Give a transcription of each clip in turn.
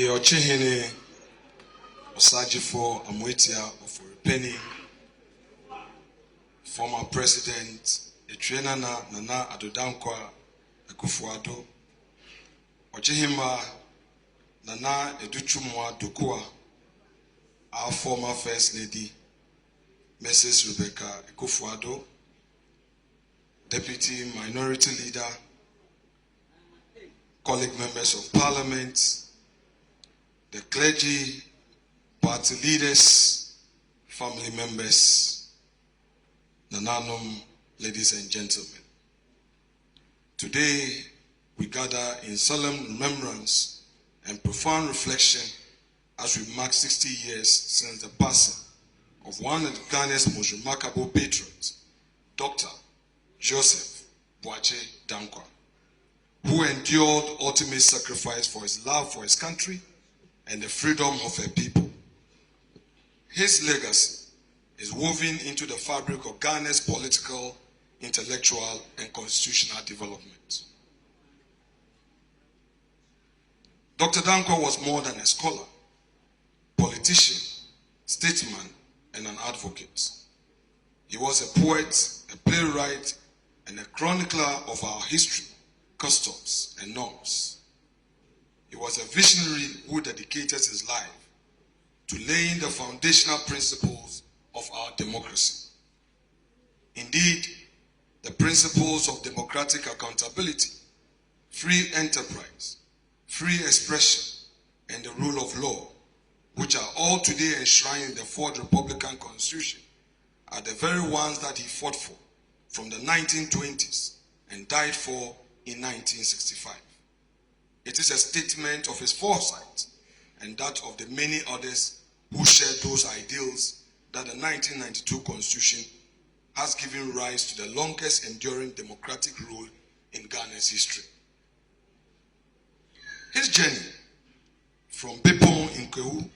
Ochihene Osajifo Amwetia of Penny, former president, Etrenana Nana Ado Danquah Akufo-Addo, Ochihima Nana Educhumwa Dokua, our former First Lady, Mrs. Rebecca Akufo-Addo, Deputy Minority Leader, colleague members of Parliament, the clergy, party leaders, family members, Nananum, ladies and gentlemen. Today, we gather in solemn remembrance and profound reflection as we mark 60 years since the passing of one of Ghana's most remarkable patriots, Dr. Joseph Boakye Danquah, who endured ultimate sacrifice for his love for his country and the freedom of her people. His legacy is woven into the fabric of Ghana's political, intellectual, and constitutional development. Dr. Danquah was more than a scholar, politician, statesman, and an advocate. He was a poet, a playwright, and a chronicler of our history, customs, and norms. He was a visionary who dedicated his life to laying the foundational principles of our democracy. Indeed, the principles of democratic accountability, free enterprise, free expression, and the rule of law, which are all today enshrined in the Fourth Republican Constitution, are the very ones that he fought for from the 1920s and died for in 1965. It is a statement of his foresight and that of the many others who share those ideals that the 1992 Constitution has given rise to the longest enduring democratic rule in Ghana's history. His journey from Bepon in Kyebi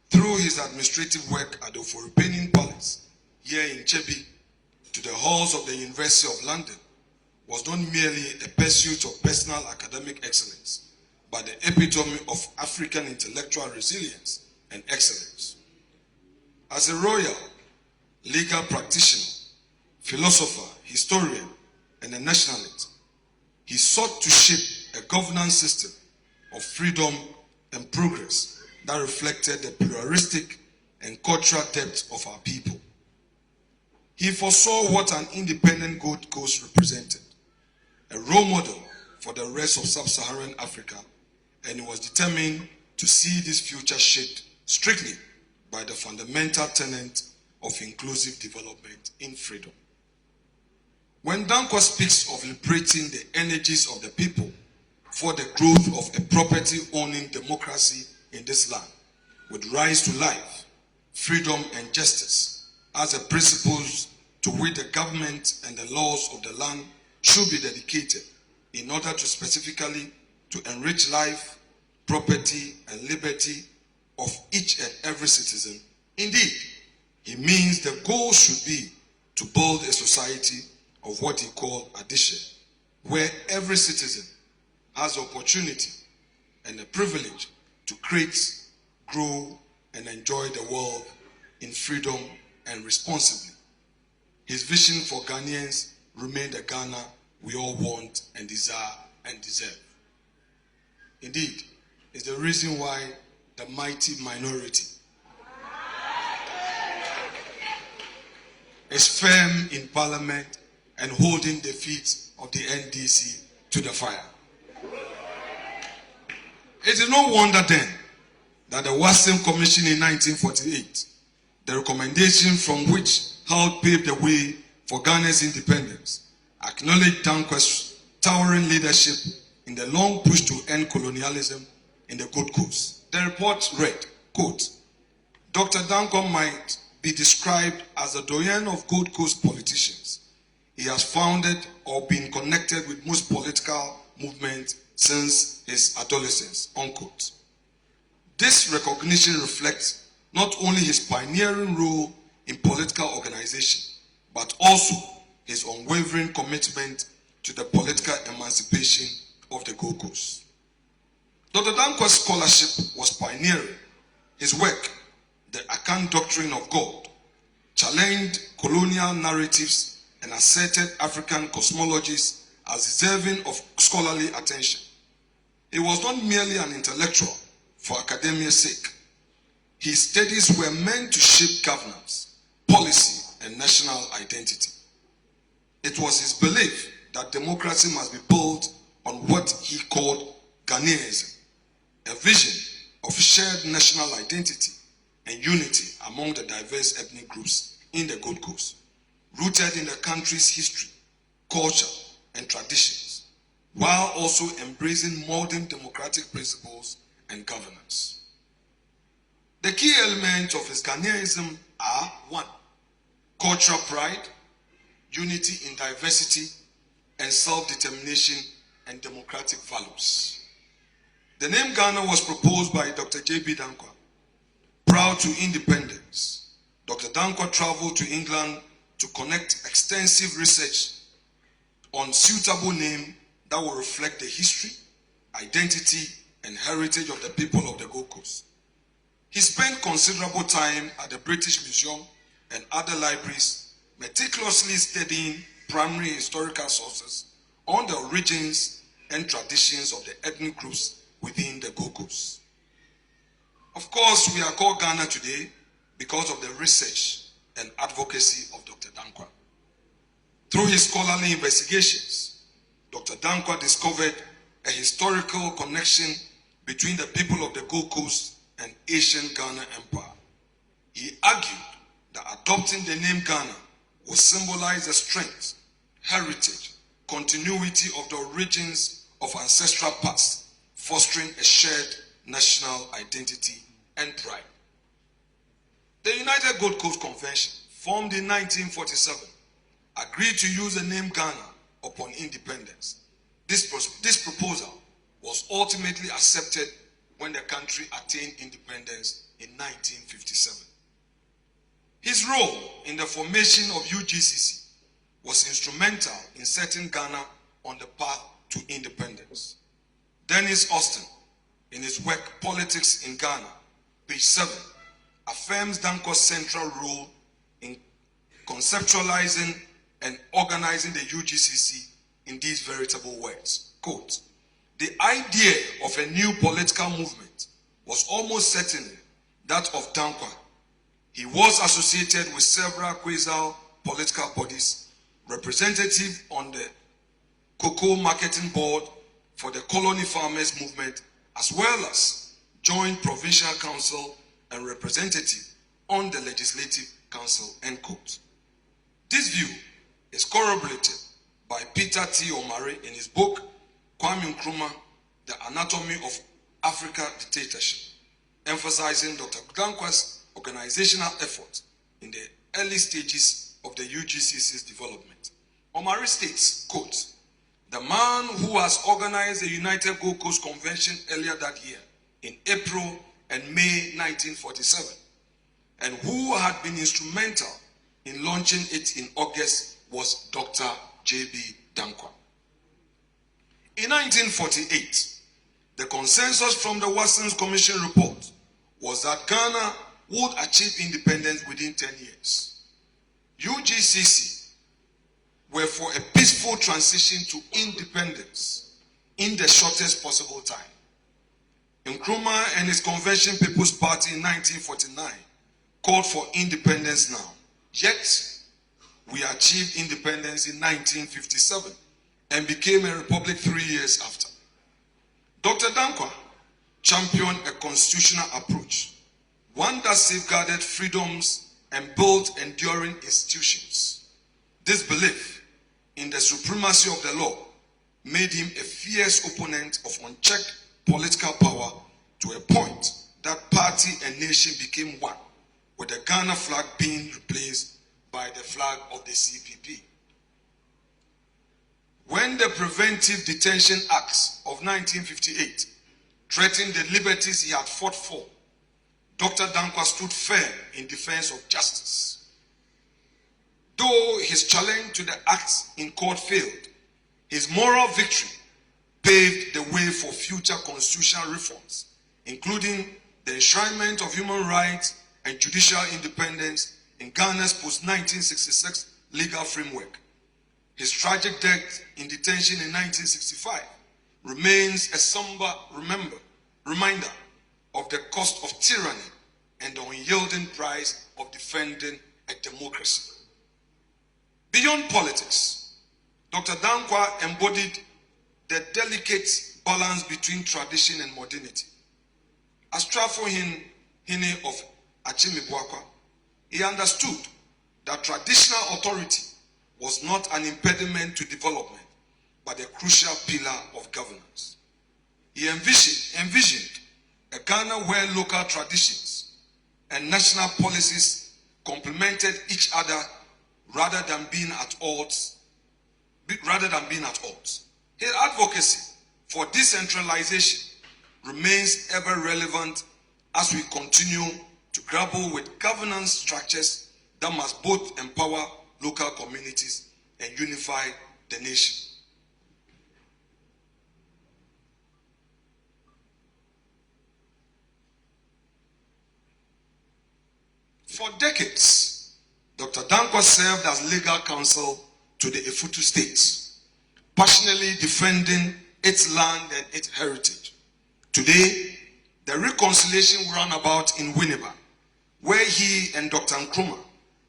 through his administrative work at the Afenyo-Markin Palace here in Kyebi to the halls of the University of London was not merely a pursuit of personal academic excellence, but the epitome of African intellectual resilience and excellence. As a royal, legal practitioner, philosopher, historian, and a nationalist, he sought to shape a governance system of freedom and progress that reflected the pluralistic and cultural depth of our people. He foresaw what an independent Gold Coast represented, a role model for the rest of sub-Saharan Africa, and he was determined to see this future shaped strictly by the fundamental tenet of inclusive development in freedom. When Danquah speaks of liberating the energies of the people for the growth of a property-owning democracy in this land, with rise to life, freedom, and justice as the principles to which the government and the laws of the land should be dedicated in order to specifically to enrich life, property, and liberty of each and every citizen. Indeed, he means the goal should be to build a society of what he called addition, where every citizen has the opportunity and the privilege to create, grow, and enjoy the world in freedom and responsibly. His vision for Ghanaians remained the Ghana we all want and desire and deserve. Indeed, it's the reason why the mighty minority is firm in Parliament and holding the feet of the NDC to the fire. It is no wonder then that the Watson Commission in 1948, the recommendation from which helped pave the way for Ghana's independence, acknowledged Danquah's towering leadership in the long push to end colonialism in the Gold Coast. The report read, quote, Dr. Danquah might be described as the doyen of Gold Coast politicians. He has founded or been connected with most political movements since his adolescence, unquote. This recognition reflects not only his pioneering role in political organization, but also his unwavering commitment to the political emancipation of the Gold Coast. Dr. Danquah's scholarship was pioneering. His work, The Akan Doctrine of God, challenged colonial narratives and asserted African cosmologies as deserving of scholarly attention. He was not merely an intellectual for academia's sake. His studies were meant to shape governance, policy, and national identity. It was his belief that democracy must be built on what he called Ghanaianism, a vision of shared national identity and unity among the diverse ethnic groups in the Gold Coast, rooted in the country's history, culture, and traditions, while also embracing modern democratic principles and governance. The key elements of his Ghanaianism are: 1. Cultural pride, unity in diversity, and self-determination and democratic values. The name Ghana was proposed by Dr. J.B. Danquah. Proud to independence, Dr. Danquah traveled to England to conduct extensive research on suitable name that will reflect the history, identity, and heritage of the people of the Gold Coast. He spent considerable time at the British Museum and other libraries, meticulously studying primary historical sources on the origins and traditions of the ethnic groups within the Gold Coast. Of course, we are called Ghana today because of the research and advocacy of Dr. Danquah. Through his scholarly investigations, Dr. Danquah discovered a historical connection between the people of the Gold Coast and ancient Ghana Empire. He argued that adopting the name Ghana would symbolize the strength, heritage, continuity of the origins of ancestral past, fostering a shared national identity and pride. The United Gold Coast Convention, formed in 1947, agreed to use the name Ghana upon independence. This proposal was ultimately accepted when the country attained independence in 1957. His role in the formation of UGCC was instrumental in setting Ghana on the path to independence. Dennis Austin, in his work Politics in Ghana, page 7, affirms Danquah's central role in conceptualizing and organizing the UGCC in these veritable words. Quote, "The idea of a new political movement was almost certainly that of Danquah. He was associated with several quasi political bodies, representative on the Cocoa Marketing Board for the Colony Farmers Movement, as well as Joint Provincial Council and representative on the Legislative Council," end quote. This view is corroborated by Peter T. Omari in his book Kwame Nkrumah, The Anatomy of Africa Dictatorship, emphasizing Dr. Danquah's organizational effort in the early stages of the UGCC's development. Omari states, quote, "The man who has organized the United Gold Coast Convention earlier that year, in April and May 1947, and who had been instrumental in launching it in August, was Dr. J.B. Danquah." In 1948, the consensus from the Watson's Commission report was that Ghana would achieve independence within 10 years. UGCC were for a peaceful transition to independence in the shortest possible time. Nkrumah and his Convention People's Party in 1949 called for independence now. Yet, we achieved independence in 1957 and became a republic 3 years after. Dr. Danquah championed a constitutional approach, one that safeguarded freedoms and built enduring institutions. This belief in the supremacy of the law made him a fierce opponent of unchecked political power, to a point that party and nation became one, with the Ghana flag being replaced by the flag of the CPP. When the Preventive Detention Acts of 1958 threatened the liberties he had fought for, Dr. Danquah stood firm in defense of justice. Though his challenge to the acts in court failed, his moral victory paved the way for future constitutional reforms, including the enshrinement of human rights and judicial independence in Ghana's post-1966 legal framework. His tragic death in detention in 1965 remains a somber reminder of the cost of tyranny and the unyielding price of defending a democracy. Beyond politics, Dr. Danquah embodied the delicate balance between tradition and modernity. As Trafo Hine of Achimibwakwa, he understood that traditional authority was not an impediment to development, but a crucial pillar of governance. He envisioned a Ghana where local traditions and national policies complemented each other rather than being at odds. His advocacy for decentralization remains ever relevant as we continue to grapple with governance structures that must both empower local communities and unify the nation. For decades, Dr. Danquah served as legal counsel to the Efutu states, passionately defending its land and its heritage. Today, the reconciliation roundabout in Winneba, where he and Dr. Nkrumah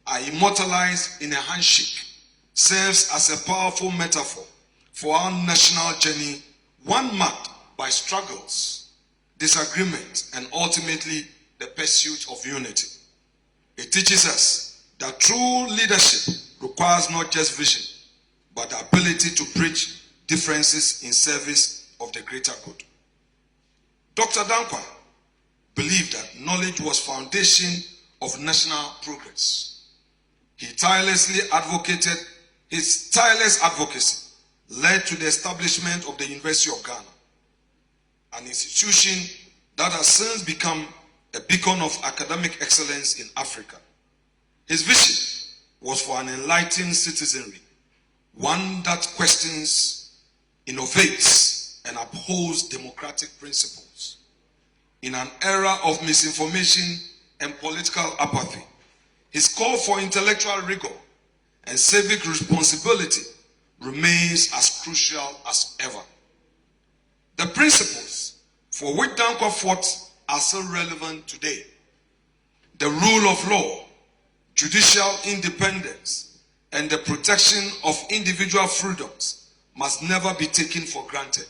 are immortalized in a handshake, serves as a powerful metaphor for our national journey, one marked by struggles, disagreement, and ultimately the pursuit of unity. It teaches us that true leadership requires not just vision, but the ability to bridge differences in service of the greater good. Dr. Danquah believed that knowledge was foundation of national progress. His tireless advocacy led to the establishment of the University of Ghana, an institution that has since become a beacon of academic excellence in Africa. His vision was for an enlightened citizenry, one that questions, innovates, and upholds democratic principles. In an era of misinformation and political apathy, his call for intellectual rigor and civic responsibility remains as crucial as ever. The principles for which Danquah fought are still relevant today. The rule of law, judicial independence, and the protection of individual freedoms must never be taken for granted.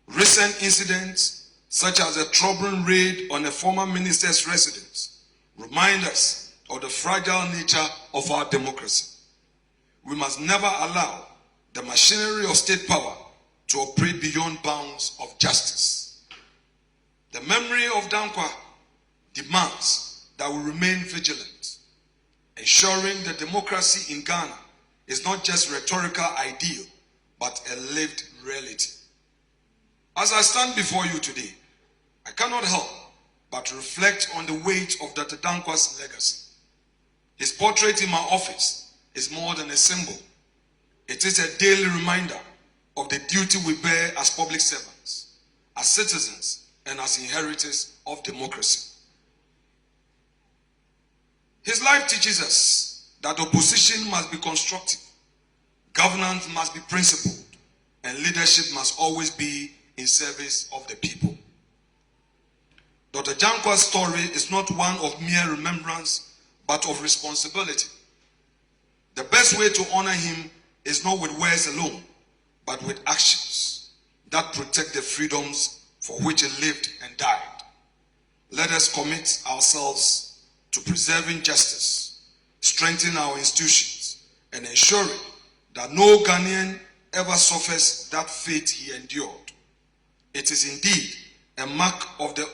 Recent incidents, such as a troubling raid on a former minister's residence, remind us of the fragile nature of our democracy. We must never allow the machinery of state power to operate beyond bounds of justice. The memory of Danquah demands that we remain vigilant, ensuring that democracy in Ghana is not just a rhetorical ideal, but a lived reality. As I stand before you today, I cannot help but reflect on the weight of Dr. Danquah's legacy. His portrait in my office is more than a symbol. It is a daily reminder of the duty we bear as public servants, as citizens, and as inheritors of democracy. His life teaches us that opposition must be constructive, governance must be principled, and leadership must always be in service of the people. Dr. Danquah's story is not one of mere remembrance, but of responsibility. The best way to honor him is not with words alone, but with actions that protect the freedoms for which he lived and died. Let us commit ourselves to preserving justice, strengthening our institutions, and ensuring that no Ghanaian ever suffers that fate he endured. It is indeed a mark of the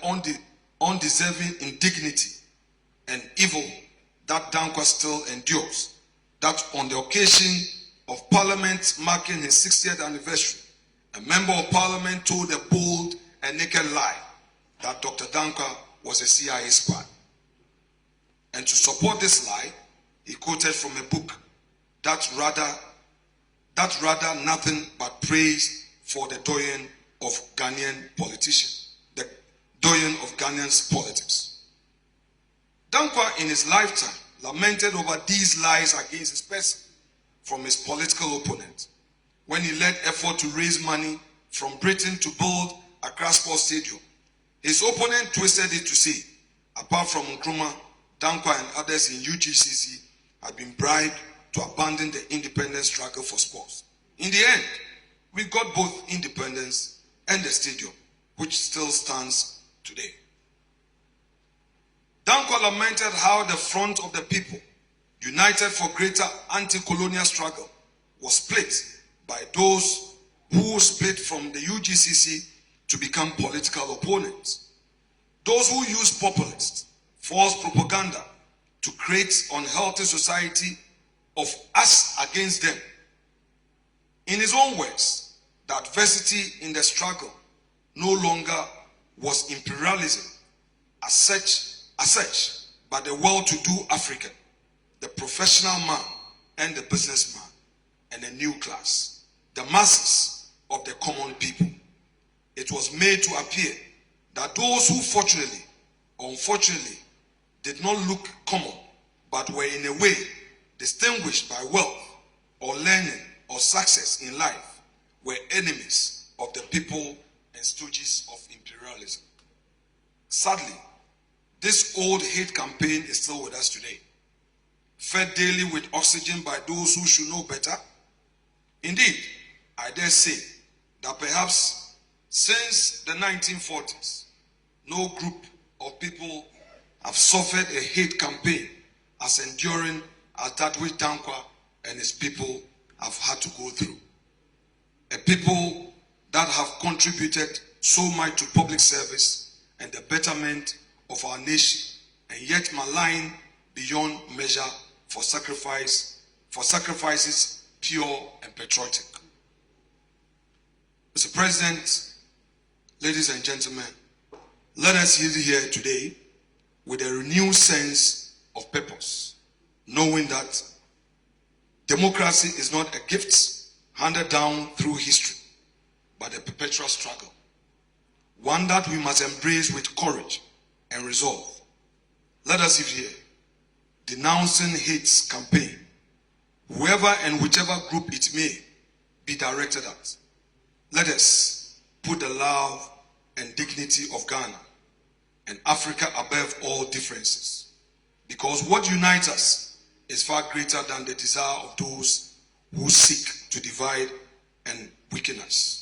undeserving indignity and evil that Danquah still endures, that on the occasion of Parliament marking his 60th anniversary, a member of Parliament told a bold and naked lie that Dr. Danquah was a CIA spy. And to support this lie, he quoted from a book that rather nothing but praise for the doyen of Ghanaian politicians, the doyen of Ghanaian's politics. Danquah in his lifetime lamented over these lies against his person from his political opponent when he led effort to raise money from Britain to build Accra Sports Stadium. His opponent twisted it to say, apart from Nkrumah, Danquah and others in UGCC had been bribed to abandon the independence struggle for sports. In the end, we got both independence and the stadium, which still stands today. Danquah lamented how the front of the people, united for greater anti-colonial struggle, was split by those who split from the UGCC to become political opponents. Those who use populist, false propaganda to create unhealthy society of us against them. In his own words, the adversity in the struggle no longer was imperialism as such, but the well-to-do African, the professional man and the businessman, and a new class, the masses of the common people. It was made to appear that those who fortunately or unfortunately did not look common, but were in a way distinguished by wealth or learning or success in life, were enemies of the people and stooges of imperialism. Sadly, this old hate campaign is still with us today, fed daily with oxygen by those who should know better. Indeed, I dare say that perhaps since the 1940s, no group of people have suffered a hate campaign as enduring as that which Danquah and his people have had to go through. A people that have contributed so much to public service and the betterment of our nation, and yet maligned beyond measure for sacrifices pure and patriotic. Mr. President, ladies and gentlemen, let us yield here today with a renewed sense of purpose, knowing that democracy is not a gift handed down through history, but a perpetual struggle, one that we must embrace with courage and resolve. Let us live here, denouncing hate's campaign, whoever and whichever group it may be directed at. Let us put the love and dignity of Ghana and Africa above all differences, because what unites us is far greater than the desire of those who seek to divide and weaken us.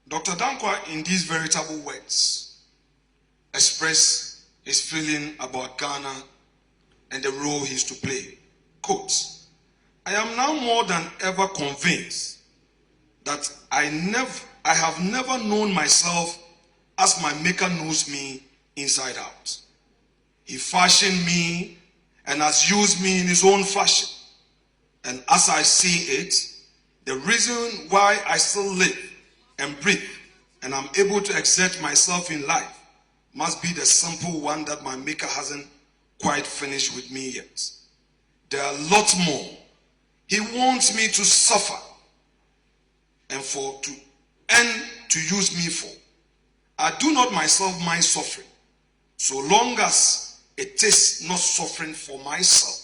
Dr. Danquah, in these veritable words, expressed his feeling about Ghana and the role he is to play. Quote, "I am now more than ever convinced that I have never known myself as my Maker knows me inside out. He fashioned me and has used me in his own fashion. And as I see it, the reason why I still live and breathe and I'm able to exert myself in life must be the simple one that my Maker hasn't quite finished with me yet. There are lots more he wants me to suffer and to use me for. I do not myself mind suffering, so long as it is not suffering for myself.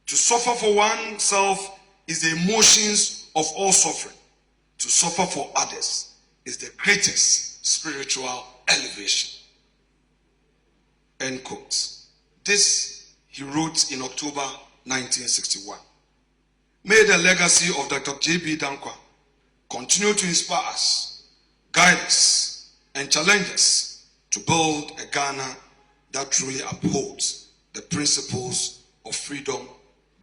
To suffer for oneself is the emotions of all suffering. To suffer for others is the greatest spiritual elevation." End quote. This he wrote in October 1961. May the legacy of Dr. J.B. Danquah continue to inspire us, guide us, and challenge us to build a Ghana that truly upholds the principles of freedom,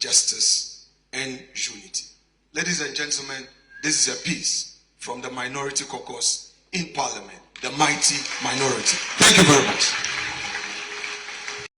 justice, and unity. Ladies and gentlemen, this is a piece from the Minority Caucus in Parliament, the mighty minority. Thank you very much.